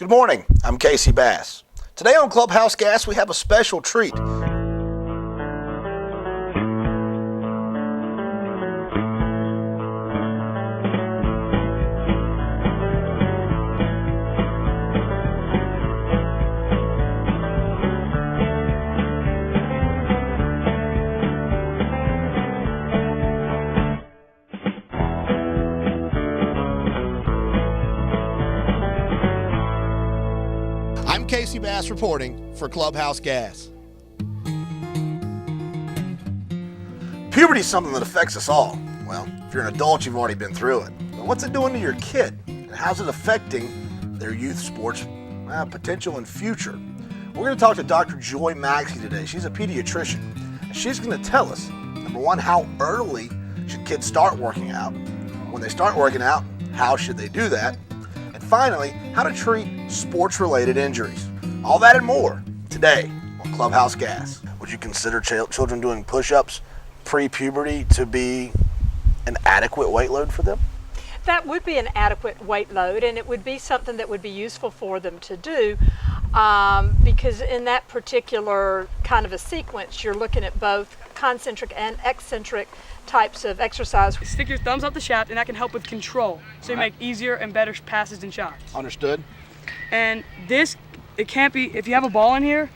Good morning, I'm Casey Bass. Today on Clubhouse Gas, we have a special treat. I'm Casey Bass reporting for Clubhouse Gas. Puberty is something that affects us all. Well, if you're an adult, you've already been through it. But what's it doing to your kid? And how's it affecting their youth sports potential and future? We're going to talk to Dr. Joy Maxey today. She's a pediatrician. And she's going to tell us, number one, how early should kids start working out? When they start working out, how should they do that? Finally, how to treat sports-related injuries. All that and more today on Clubhouse Gas. Would you consider children doing push-ups pre-puberty to be an adequate weight load for them? That would be an adequate weight load, and it would be something that would be useful for them to do because in that particular kind of a sequence, you're looking at both concentric and eccentric types of exercise. Stick your thumbs up the shaft, and that can help with control, so you make easier and better passes and shots. Understood. And this, it can't be, if you have a ball in here,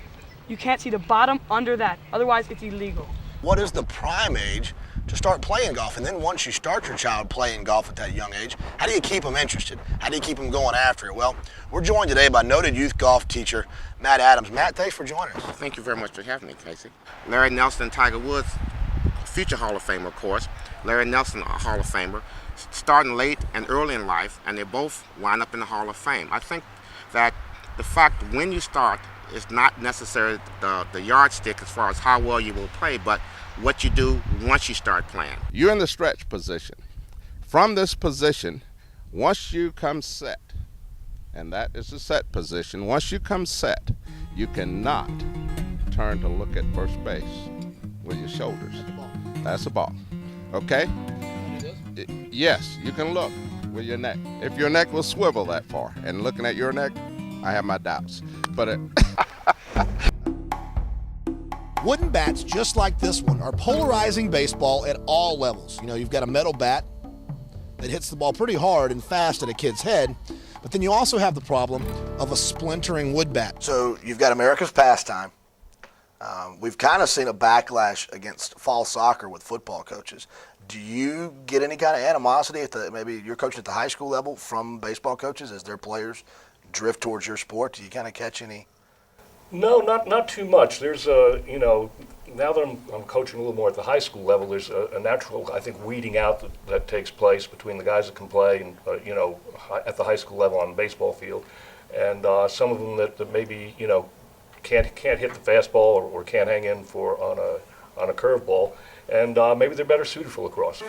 you can't see the bottom under that, otherwise it's illegal. What is the prime age to start playing golf? And then once you start your child playing golf at that young age, how do you keep them interested? How do you keep them going after it? Well, we're joined today by noted youth golf teacher, Matt Adams. Matt, thanks for joining us. Thank you very much for having me, Casey. Larry Nelson and Tiger Woods, future Hall of Famer, of course. Larry Nelson, a Hall of Famer, starting late and early in life, and they both wind up in the Hall of Fame. I think that the fact when you start is not necessarily the yardstick as far as how well you will play, but what you do once you start playing. You're in the stretch position. From this position, once you come set, and that is the set position, once you come set, you cannot turn to look at first base with your shoulders. That's a ball. Okay? Yes, you can look with your neck. If your neck will swivel that far, and looking at your neck, I have my doubts. But Wooden bats just like this one are polarizing baseball at all levels. You know, you've got a metal bat that hits the ball pretty hard and fast at a kid's head, but then you also have the problem of a splintering wood bat. So you've got America's pastime. We've kind of seen a backlash against fall soccer with football coaches. Do you get any kind of animosity maybe you're coaching at the high school level from baseball coaches as their players drift towards your sport? Do you kind of catch any? No, not too much. There's now that I'm coaching a little more at the high school level, there's a natural, I think, weeding out that takes place between the guys that can play and at the high school level on the baseball field, and some of them that maybe can't hit the fastball or can't hang in on a curveball, and maybe they're better suited for lacrosse.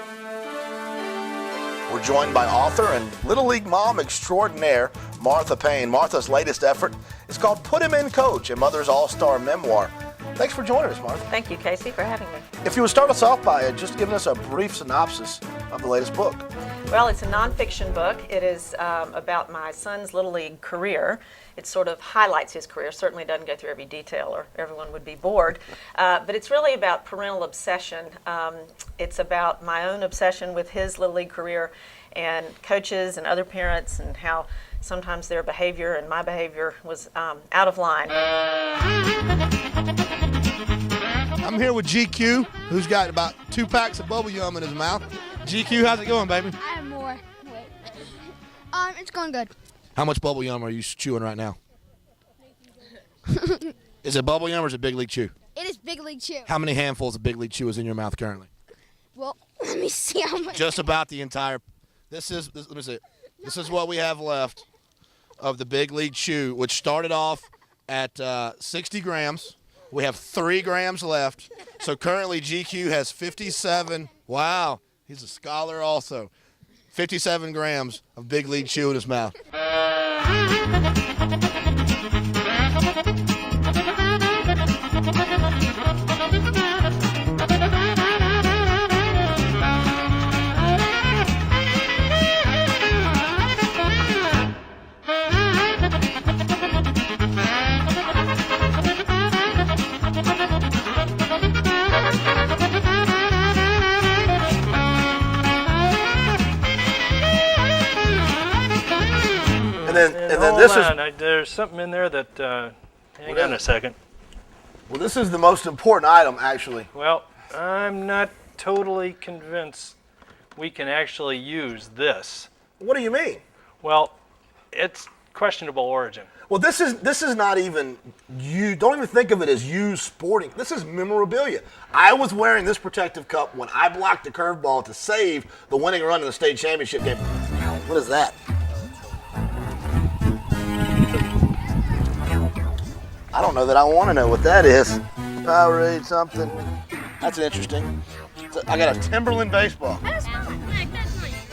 We're joined by author and Little League mom extraordinaire, Martha Payne. Martha's latest effort is called Put Him In Coach, a mother's all-star memoir. Thanks for joining us, Martha. Thank you, Casey, for having me. If you would start us off by just giving us a brief synopsis of the latest book. Well, it's a nonfiction book. It is about my son's Little League career. It sort of highlights his career. Certainly doesn't go through every detail or everyone would be bored. But it's really about parental obsession. It's about my own obsession with his Little League career and coaches and other parents and how sometimes their behavior and my behavior was out of line. I'm here with GQ, who's got about 2 packs of bubble gum in his mouth. GQ, how's it going, baby? I have more. Wait. It's going good. How much bubble gum are you chewing right now? Is it bubble gum or is it Big League Chew? It is Big League Chew. How many handfuls of Big League Chew is in your mouth currently? Well, let me see how much. Just about the entire. Let me see. This is what we have left of the Big League Chew, which started off at 60 grams. We have 3 grams left. So currently GQ has 57. Wow, he's a scholar also. 57 grams of Big League Chew in his mouth. then hold this is on. There's something in there that. Hang What on is a it? second. well, this is the most important item actually. Well, I'm not totally convinced we can actually use this. What do you mean? Well, it's questionable origin. Well, this is not even you. Don't even think of it as used sporting. This is memorabilia. I was wearing this protective cup when I blocked the curveball to save the winning run in the state championship game. What is that? I don't know that I want to know what that is. Powerade something. That's interesting. I got a Timberland baseball.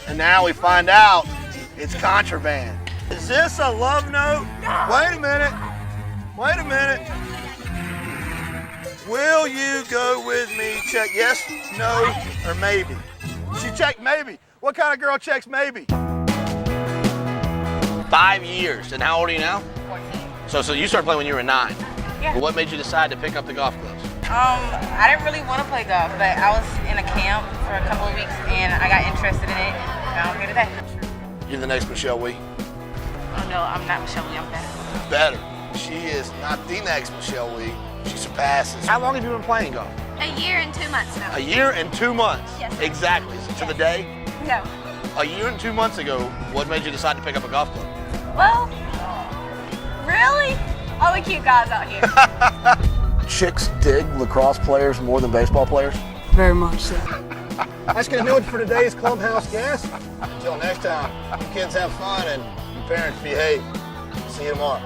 And now we find out it's contraband. Is this a love note? Wait a minute. Wait a minute. Will you go with me? Check yes, no, or maybe. She checked maybe. What kind of girl checks maybe? 5 years. And how old are you now? 14. So you started playing when you were 9. Yeah. What made you decide to pick up the golf clubs? I didn't really want to play golf, but I was in a camp for a couple of weeks and I got interested in it. Now I'm here today. You're the next Michelle Wee. Oh no, I'm not Michelle Lee, I'm better. Better. She is not the next Michelle Wee. She surpasses. How long have you been playing golf? A year and 2 months now. A year and 2 months. Yes. Exactly. To the day. No. A year and 2 months ago, What made you decide to pick up a golf club? Well, really? All the cute guys out here. chicks dig lacrosse players more than baseball players. Very much so. That's going to do it for today's Clubhouse Gas. Until next time, you kids have fun and you parents behave. See you tomorrow.